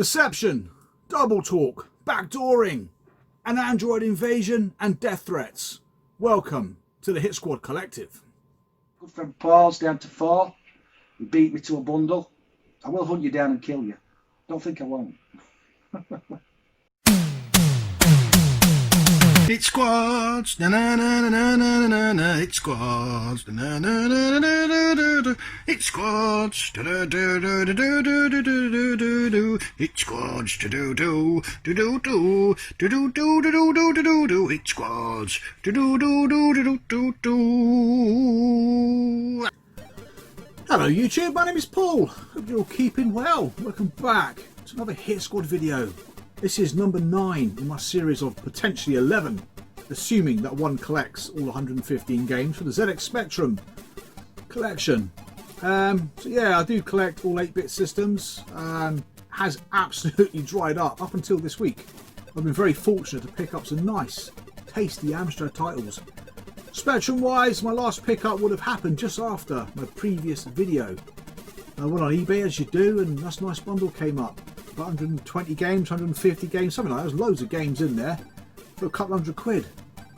Deception, double talk, backdooring, an android invasion and death threats. Welcome to the Hit Squad Collective. Good friend Paul's down to 4. He beat me to a bundle. I will hunt you down and kill you. Don't think I won't. Hit squads, na na na na na na na. Hit squads, na na na na na na na. Hit squads, da da da da da da da da da da da. Hit squads, da do do do do do do do do do do do do do. Hit squads, da do do do do do do. Hello YouTube, my name is Paul. Hope you're all keeping well. Welcome back to another Hit Squad video. This is number 9 in my series of potentially 11, assuming that one collects all 115 games for the ZX Spectrum collection. So yeah, I do collect all 8-bit systems. Has absolutely dried up until this week. I've been very fortunate to pick up some nice, tasty Amstrad titles. Spectrum-wise, my last pickup would have happened just after my previous video. I went on eBay as you do, and that's a nice bundle came up. 120 games, 150 games, something like that. There's loads of games in there for a couple £100.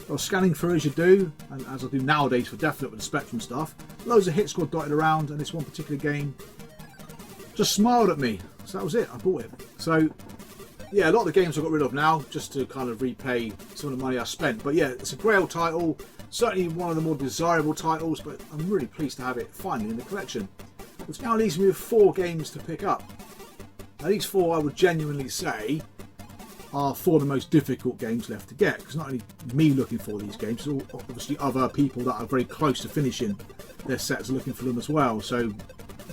I was scanning through as you do, and as I do nowadays for definite with the Spectrum stuff. Loads of Hit Squad dotted around, and this one particular game just smiled at me. So that was it, I bought it. So yeah, a lot of the games I got rid of now, just to kind of repay some of the money I spent. But yeah, it's a Grail title, certainly one of the more desirable titles, but I'm really pleased to have it finally in the collection. Which now leaves me with 4 games to pick up. Now these 4 I would genuinely say are 4 of the most difficult games left to get, because not only me looking for these games, there's obviously other people that are very close to finishing their sets are looking for them as well. So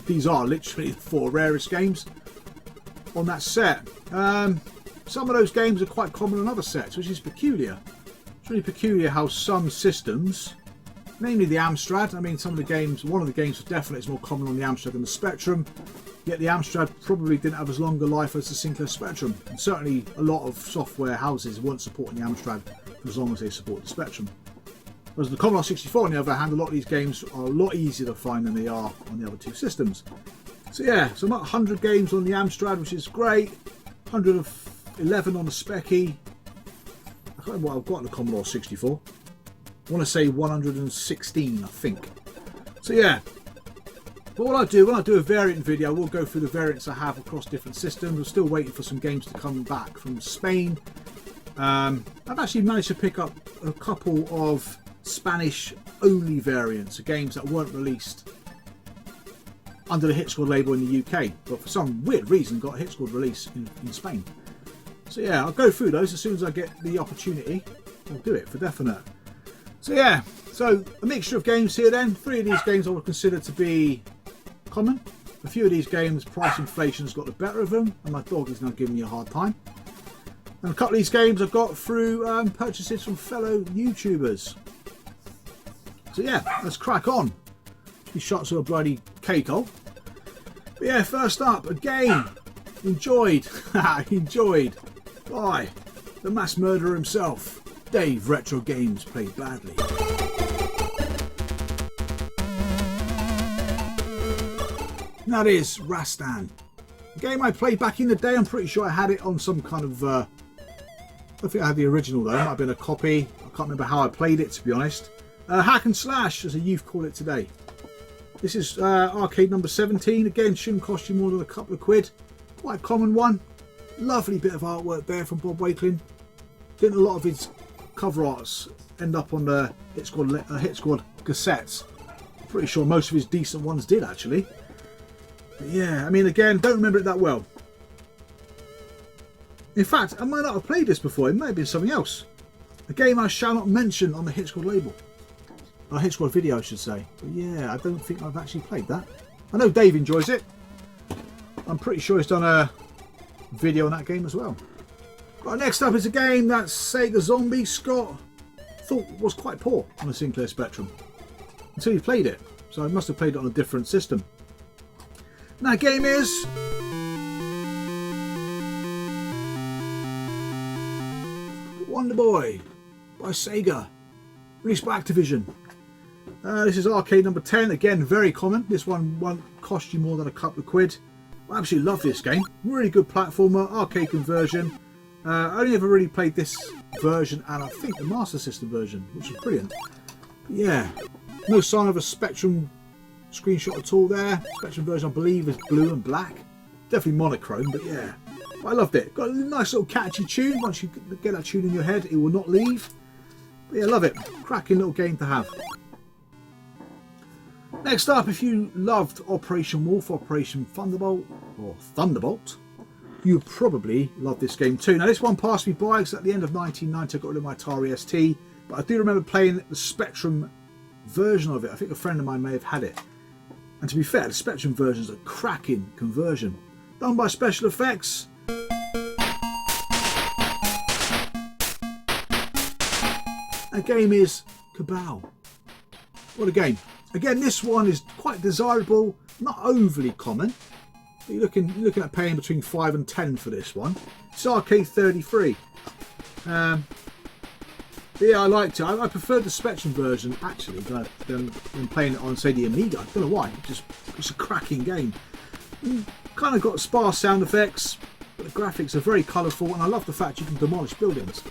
these are literally the 4 rarest games on that set. Some of those games are quite common on other sets, which is peculiar. It's really peculiar how some systems, namely the Amstrad, I mean some of the games, one of the games for definite is more common on the Amstrad than the Spectrum. Yet the Amstrad probably didn't have as long a life as the Sinclair Spectrum. And certainly a lot of software houses weren't supporting the Amstrad for as long as they support the Spectrum. Whereas the Commodore 64 on the other hand, a lot of these games are a lot easier to find than they are on the other 2 systems. So yeah, so I'm at 100 games on the Amstrad, which is great. 111 on the Specky. I can't remember what I've got on the Commodore 64. I want to say 116, I think. So yeah. But what I do, when I do a variant video, we'll go through the variants I have across different systems. I'm still waiting for some games to come back from Spain. I've actually managed to pick up a couple of Spanish-only variants of games that weren't released under the Hit Squad label in the UK, but for some weird reason got a Hit Squad release in Spain. So yeah, I'll go through those as soon as I get the opportunity. I'll do it for definite. So yeah, so a mixture of games here then. 3 of these games I would consider to be common. A few of these games, price inflation has got the better of them, and my dog is now giving me a hard time. And a couple of these games I've got through purchases from fellow YouTubers. So yeah, let's crack on. These shots are a bloody cake-o. But yeah, first up, a game enjoyed by the mass murderer himself, Dave Retro Games Played Badly. And that is Rastan. A game I played back in the day. I'm pretty sure I had it on some kind of... I don't think I had the original though. It might have been a copy. I can't remember how I played it, to be honest. Hack and slash, as a youth call it today. This is arcade number 17. Again, shouldn't cost you more than a couple of quid. Quite a common one. Lovely bit of artwork there from Bob Wakelin. Didn't a lot of his cover arts end up on the Hit Squad cassettes? Pretty sure most of his decent ones did actually. But yeah, I mean, again, don't remember it that well. In fact, I might not have played this before. It may have been something else. A game I shall not mention on the Hit Squad label. A Hit Squad video, I should say. But yeah, I don't think I've actually played that. I know Dave enjoys it. I'm pretty sure he's done a video on that game as well. Right, next up is a game that Sega Zombie Scott thought was quite poor on the Sinclair Spectrum. Until he played it. So I must have played it on a different system. And that game is... Wonder Boy by Sega. Released by Activision. This is arcade number 10. Again, very common. This one won't cost you more than a couple of quid. I absolutely love this game. Really good platformer, arcade conversion. I only ever really played this version and I think the Master System version, which is brilliant. But yeah, no sign of a Spectrum screenshot at all there. Spectrum version I believe is blue and black. Definitely monochrome, but yeah. But I loved it. Got a nice little catchy tune. Once you get that tune in your head, it will not leave. But yeah, love it. Cracking little game to have. Next up, if you loved Operation Wolf, Operation Thunderbolt, or Thunderbolt, you probably love this game too. Now this one passed me by because at the end of 1990 I got rid of my Atari ST, but I do remember playing the Spectrum version of it. I think a friend of mine may have had it. And to be fair, the Spectrum version is a cracking conversion. Done by Special Effects. The game is Cabal. What a game. Again, this one is quite desirable, not overly common. You're looking at paying between 5 and 10 for this one. It's arcade 33. Yeah, I liked it. I preferred the Spectrum version actually than playing it on, say, the Amiga. I don't know why. It's a cracking game. Kind of got sparse sound effects, but the graphics are very colourful, and I love the fact you can demolish buildings.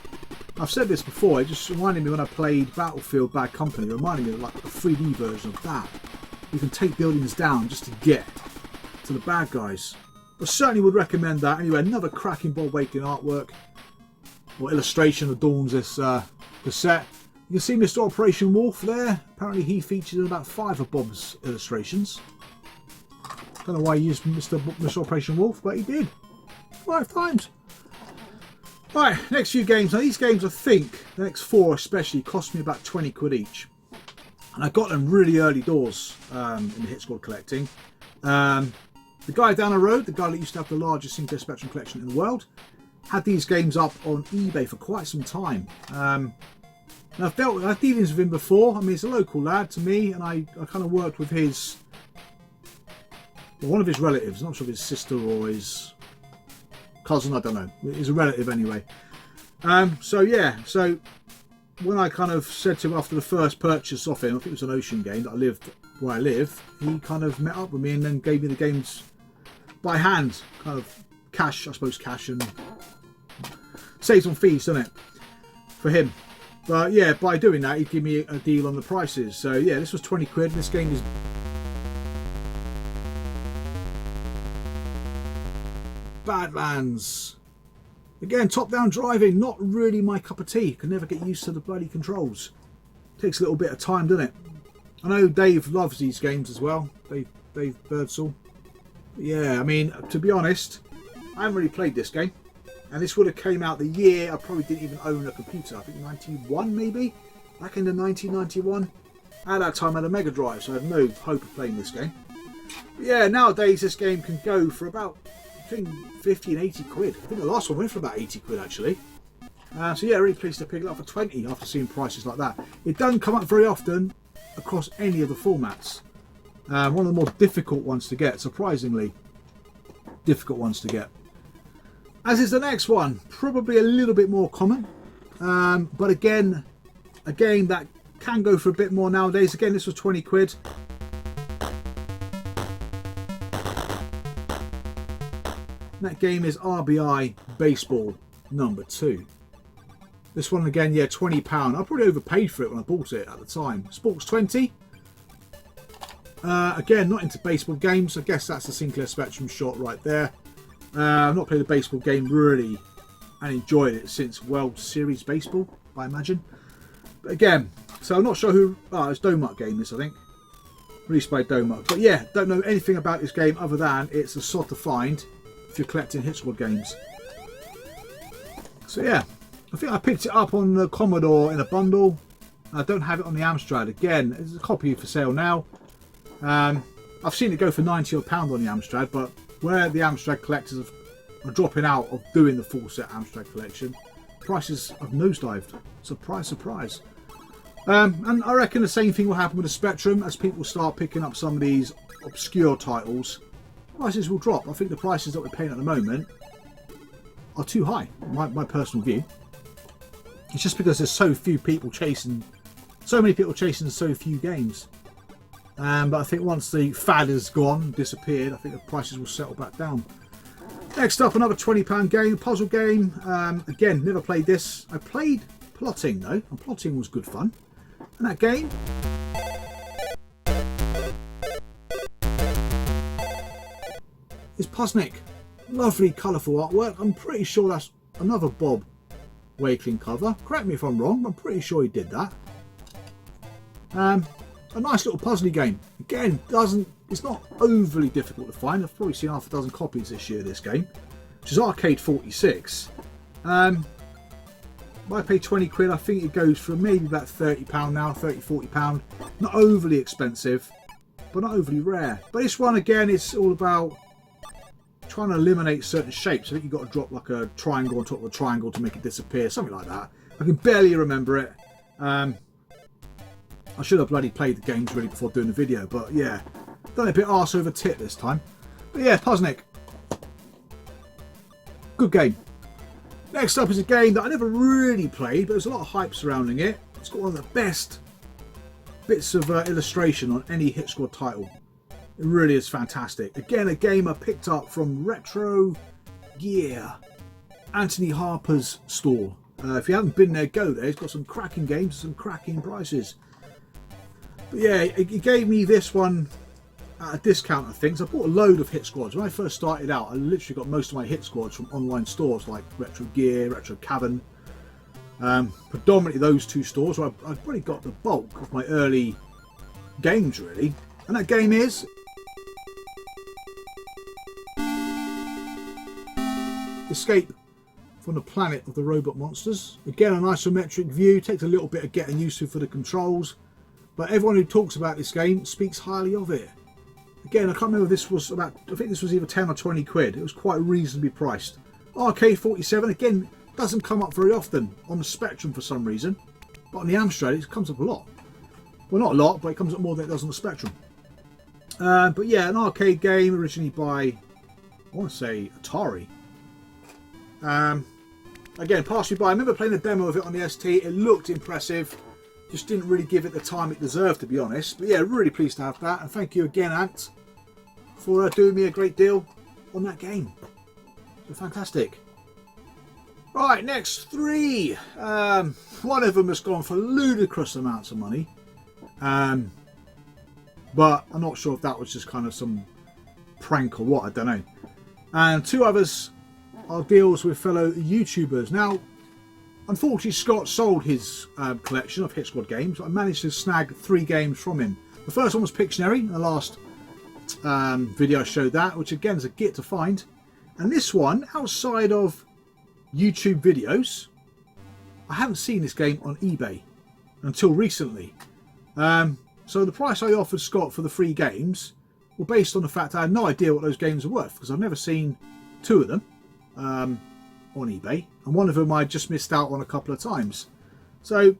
I've said this before. It just reminded me when I played Battlefield Bad Company. It reminded me of like a 3D version of that. You can take buildings down just to get to the bad guys. I certainly would recommend that. Anyway, another cracking Bob Wakelin artwork or illustration adorns this cassette. You can see Mr. Operation Wolf there. Apparently he featured in about 5 of Bob's illustrations. Don't know why he used Mr. Operation Wolf, but he did. 5 times. Right, next few games. Now these games, I think, the next 4 especially, cost me about 20 quid each. And I got them really early doors in the Hit Squad collecting. The guy down the road, the guy that used to have the largest Sinclair Spectrum collection in the world, had these games up on eBay for quite some time. Now I've had dealings with him before. I mean, he's a local lad to me, and I kind of worked with one of his relatives. I'm not sure if his sister or his cousin, I don't know. He's a relative anyway. So yeah, so when I kind of said to him after the first purchase off him, I think it was an Ocean game that I lived where I live, he kind of met up with me and then gave me the games by hand, kind of cash, I suppose, cash, and saves on fees, doesn't it, for him. But yeah, by doing that, he'd give me a deal on the prices. So yeah, this was 20 quid. This game is Badlands. Again, top-down driving, not really my cup of tea. Can never get used to the bloody controls. Takes a little bit of time, doesn't it? I know Dave loves these games as well. Dave Birdsall. Yeah, I mean, to be honest, I haven't really played this game. And this would have came out the year I probably didn't even own a computer. I think 91 maybe? Back into 1991. At that time I had a Mega Drive, so I had no hope of playing this game. But yeah, nowadays this game can go for about, I think, 50 and 80 quid. I think the last one went for about 80 quid actually. So yeah, really pleased to pick it up for 20 after seeing prices like that. It doesn't come up very often across any of the formats. One of the more difficult ones to get, surprisingly difficult ones to get. As is the next one, probably a little bit more common, but again, a game that can go for a bit more nowadays. Again, this was 20 quid. That game is Rbi Baseball number 2. This one again, yeah, £20. I probably overpaid for it when I bought it at the time. Sports 20. Again, not into baseball games. I guess that's the Sinclair Spectrum shot right there. I've not played a baseball game really and enjoyed it since World Series Baseball, I imagine. But again, so I'm not sure who... Oh, it's Domut game, this, I think. Released by Domut. But yeah, don't know anything about this game other than it's a sod to find if you're collecting Hit Squad games. So yeah, I think I picked it up on the Commodore in a bundle. I don't have it on the Amstrad. Again, there's a copy for sale now. I've seen it go for £90 odd on the Amstrad, but where the Amstrad collectors are dropping out of doing the full set Amstrad collection, prices have nosedived. Surprise, surprise. And I reckon the same thing will happen with the Spectrum as people start picking up some of these obscure titles. Prices will drop. I think the prices that we're paying at the moment are too high, my personal view. It's just because there's so few people chasing, so many people chasing so few games. But I think once the fad has gone, disappeared, I think the prices will settle back down. Next up, another £20 game, puzzle game. Again, never played this. I played Plotting though, and Plotting was good fun. And that game is Posnick. Lovely, colourful artwork. I'm pretty sure that's another Bob Wakeling cover. Correct me if I'm wrong, I'm pretty sure he did that. A nice little puzzly game. Again, it's not overly difficult to find. I've probably seen half a dozen copies this year of this game, which is Arcade 46. I pay 20 quid. I think it goes for maybe about £30 now, £30–40. Not overly expensive, but not overly rare. But this one, again, it's all about trying to eliminate certain shapes. I think you've got to drop like a triangle on top of a triangle to make it disappear, something like that. I can barely remember it. I should have bloody played the games really before doing the video, but yeah, done it a bit arse over tit this time. But yeah, Posnick, good game. Next up is a game that I never really played, but there's a lot of hype surrounding it. It's got one of the best bits of illustration on any Hit Squad title. It really is fantastic. Again, a game I picked up from Retro Gear, Anthony Harper's store. If you haven't been there, go there. He's got some cracking games, some cracking prices. But yeah, he gave me this one at a discount of things. I bought a load of Hit Squads. When I first started out, I literally got most of my Hit Squads from online stores like Retro Gear, Retro Cavern. Predominantly those two stores. So I've probably got the bulk of my early games really. And that game is Escape from the Planet of the Robot Monsters. Again, an isometric view. Takes a little bit of getting used to for the controls. But everyone who talks about this game speaks highly of it. Again, I can't remember if this was about, I think this was either 10 or 20 quid. It was quite reasonably priced. Arcade 47, again, doesn't come up very often on the Spectrum for some reason. But on the Amstrad, it comes up a lot. Well, not a lot, but it comes up more than it does on the Spectrum. But yeah, an arcade game originally by, I want to say, Atari. Again, passed me by. I remember playing a demo of it on the ST. It looked impressive. Just didn't really give it the time it deserved, to be honest. But yeah, really pleased to have that. And thank you again, Ant, for doing me a great deal on that game. So fantastic. Right, next three. One of them has gone for ludicrous amounts of money. But I'm not sure if that was just kind of some prank or what, I don't know. And two others are deals with fellow YouTubers. Now, unfortunately, Scott sold his collection of Hit Squad games. I managed to snag 3 games from him. The first one was Pictionary. The last video I showed that, which again is a git to find. And this one, outside of YouTube videos, I haven't seen this game on eBay until recently. So the price I offered Scott for the 3 games were based on the fact I had no idea what those games are worth, because I've never seen 2 of them on eBay, and one of them I just missed out on a couple of times. So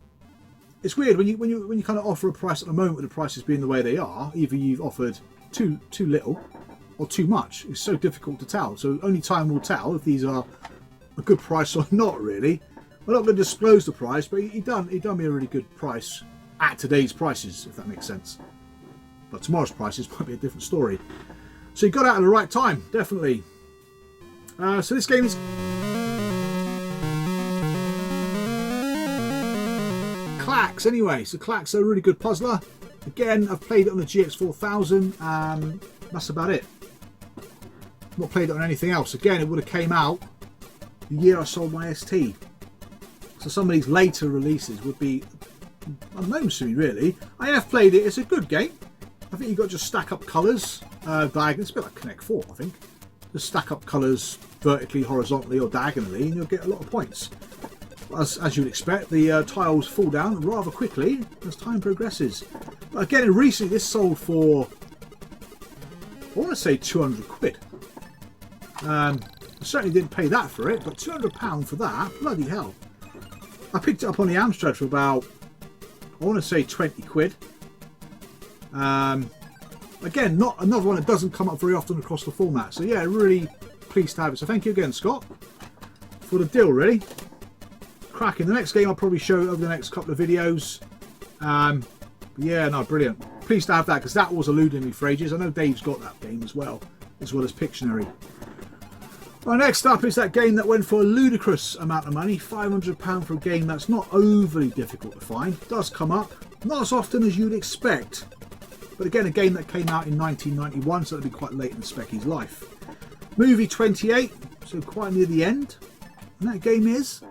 it's weird when you kind of offer a price at the moment with the prices being the way they are. Either you've offered too little or too much. It's so difficult to tell. So only time will tell if these are a good price or not. Really, I'm not going to disclose the price, but he done me a really good price at today's prices, if that makes sense. But tomorrow's prices might be a different story. So he got out at the right time, definitely. So this game is Clax anyway. So Clax are a really good puzzler. Again, I've played it on the GX4000. That's about it. Not played it on anything else. Again, it would have came out the year I sold my ST. So some of these later releases would be unknown to me, really. I have played it. It's a good game. I think you've got to just stack up colours diagonally. It's a bit like Connect 4, I think. Just stack up colours vertically, horizontally or diagonally and you'll get a lot of points. As you'd expect, the tiles fall down rather quickly as time progresses. But again, recently this sold for, I want to say 200 quid. I certainly didn't pay that for it, but £200 for that, bloody hell. I picked it up on the Amstrad for about, I want to say 20 quid. Again, not another one that doesn't come up very often across the format. So yeah, really pleased to have it. So thank you again, Scott, for the deal, really. Cracking. The next game I'll probably show over the next couple of videos. But yeah, no, brilliant. Pleased to have that, because that was eluding me for ages. I know Dave's got that game as well as Pictionary. Right, next up is that game that went for a ludicrous amount of money, £500 for a game that's not overly difficult to find. It does come up, not as often as you'd expect. But again, a game that came out in 1991, so it'll be quite late in Specky's life. Movie 28, so quite near the end. And that game is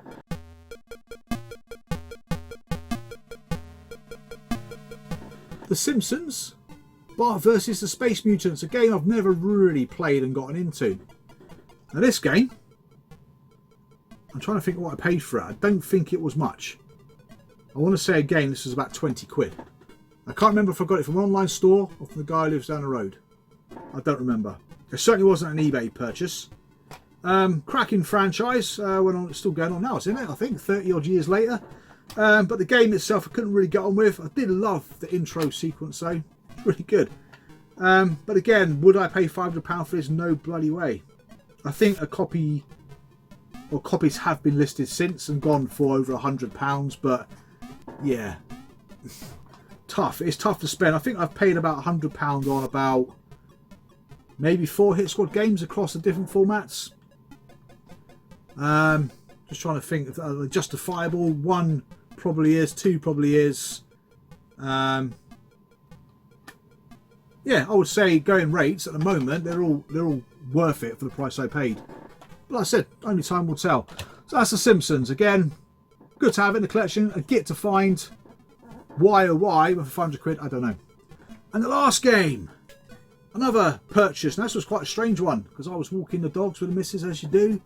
The Simpsons Bar versus the Space Mutants, a game I've never really played and gotten into. Now this game, I'm trying to think what I paid for it. I don't think it was much. I want to say again this was about 20 quid. I can't remember if I got it from an online store or from the guy who lives down the road. I don't remember. It certainly wasn't an eBay purchase. Cracking franchise. Went on, it's still going on now, isn't it? I think 30 odd years later. But the game itself I couldn't really get on with. I did love the intro sequence though. It's really good. But again, would I pay £500 for this? No bloody way. I think a copy or copies have been listed since and gone for over £100, but yeah, tough. It's tough to spend. I think I've paid about £100 on about maybe 4 Hit Squad games across the different formats. Just trying to think if justifiable. 1 probably is, 2 probably is. Yeah, I would say going rates at the moment, they're all worth it for the price I paid. But like I said, only time will tell. So that's The Simpsons. Again, good to have it in the collection. A git to find. Why, but for 500 quid, I don't know. And the last game, another purchase. Now this was quite a strange one because I was walking the dogs with the missus as you do,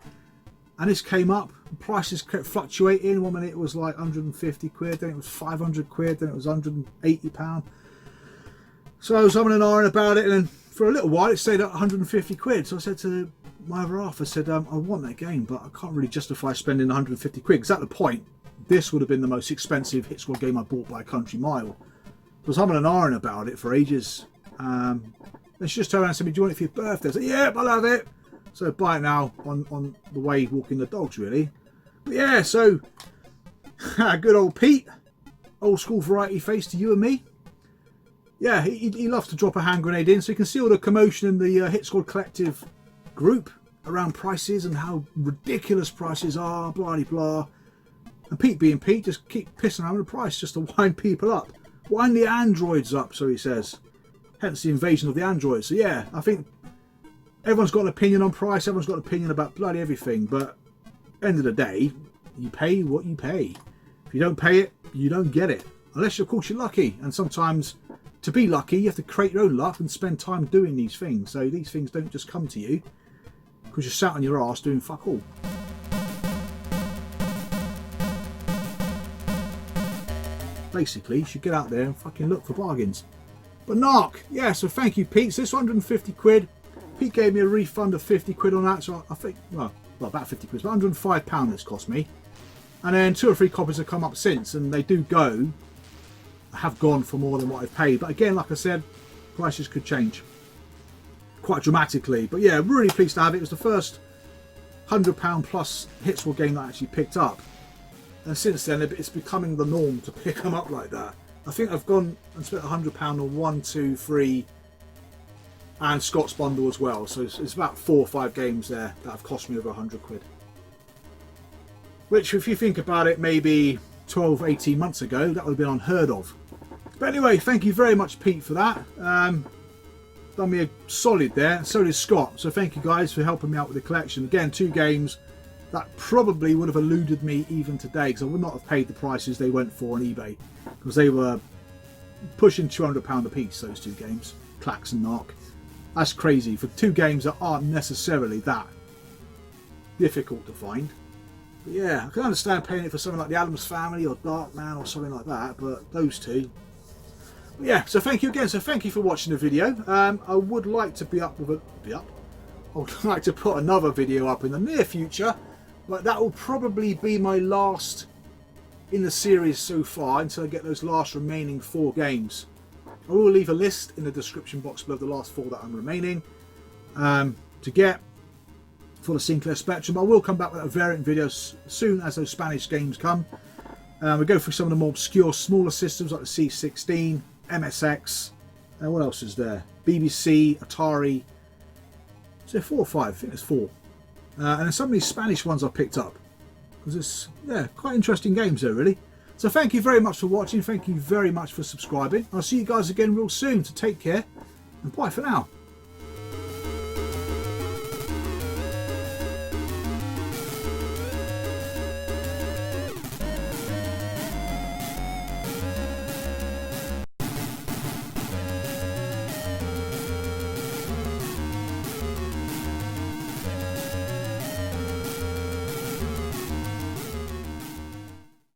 and this came up. The prices kept fluctuating. 1 minute it was like 150 quid, then it was 500 quid, then it was £180. So I was umming and ahhing about it, and then for a little while it stayed at 150 quid. So I said to my other half, I said, I want that game, but I can't really justify spending 150 quid. Because at the point, this would have been the most expensive Hit Squad game I bought by a country mile. I was umming and ahhing about it for ages. Then she just turned around and said, do you want it for your birthday? I said, yeah, I'll have it. So buy it now on the way walking the dogs, really. But yeah, so good old Pete, old school variety face to you and me. Yeah, he loves to drop a hand grenade in, so you can see all the commotion in the Hit Squad Collective group around prices and how ridiculous prices are, blah de blah. And Pete being Pete, just keep pissing around with the price just to wind people up. Wind the androids up, so he says. Hence the invasion of the androids. So yeah, I think everyone's got an opinion on price, everyone's got an opinion about bloody everything, but end of the day, you pay what you pay. If you don't pay it, you don't get it. Unless, of course, you're lucky. And sometimes, to be lucky, you have to create your own luck and spend time doing these things. So these things don't just come to you because you're sat on your arse doing fuck all. Basically, you should get out there and fucking look for bargains. But knock! Yeah, so thank you, Pete. So this 150 quid. Pete gave me a refund of 50 quid on that, so I think, well about 50 quid, but £105 this cost me. And then 2 or 3 copies have come up since, and they do have gone for more than what I've paid. But again, like I said, prices could change quite dramatically. But yeah, really pleased to have it. It was the first £100 plus Hit Squad game that I actually picked up. And since then, it's becoming the norm to pick them up like that. I think I've gone and spent £100 on 1, 2, 3, and Scott's bundle as well. So it's about 4 or 5 games there that have cost me over 100 quid. Which, if you think about it, maybe 12, 18 months ago, that would have been unheard of. But anyway, thank you very much, Pete, for that. Done me a solid there. So did Scott. So thank you guys for helping me out with the collection. Again, 2 games that probably would have eluded me even today, because I would not have paid the prices they went for on eBay, because they were pushing £200 a piece, those 2 games, Clax and Narc. That's crazy for 2 games that aren't necessarily that difficult to find. But yeah, I can understand paying it for something like the Addams Family or Darkman or something like that, but those 2. But yeah, so thank you again. So thank you for watching the video. I would like to I would like to put another video up in the near future, but that will probably be my last in the series so far until I get those last remaining 4 games. I will leave a list in the description box below the last 4 that I'm remaining to get for the Sinclair Spectrum. I will come back with a variant video soon as those Spanish games come. We go through some of the more obscure, smaller systems like the C16, MSX. What else is there? BBC, Atari. Is there 4 or 5? I think there's 4. And then some of these Spanish ones I picked up. Because it's, yeah, quite interesting games there, really. So thank you very much for watching. Thank you very much for subscribing. I'll see you guys again real soon. So take care. And bye for now.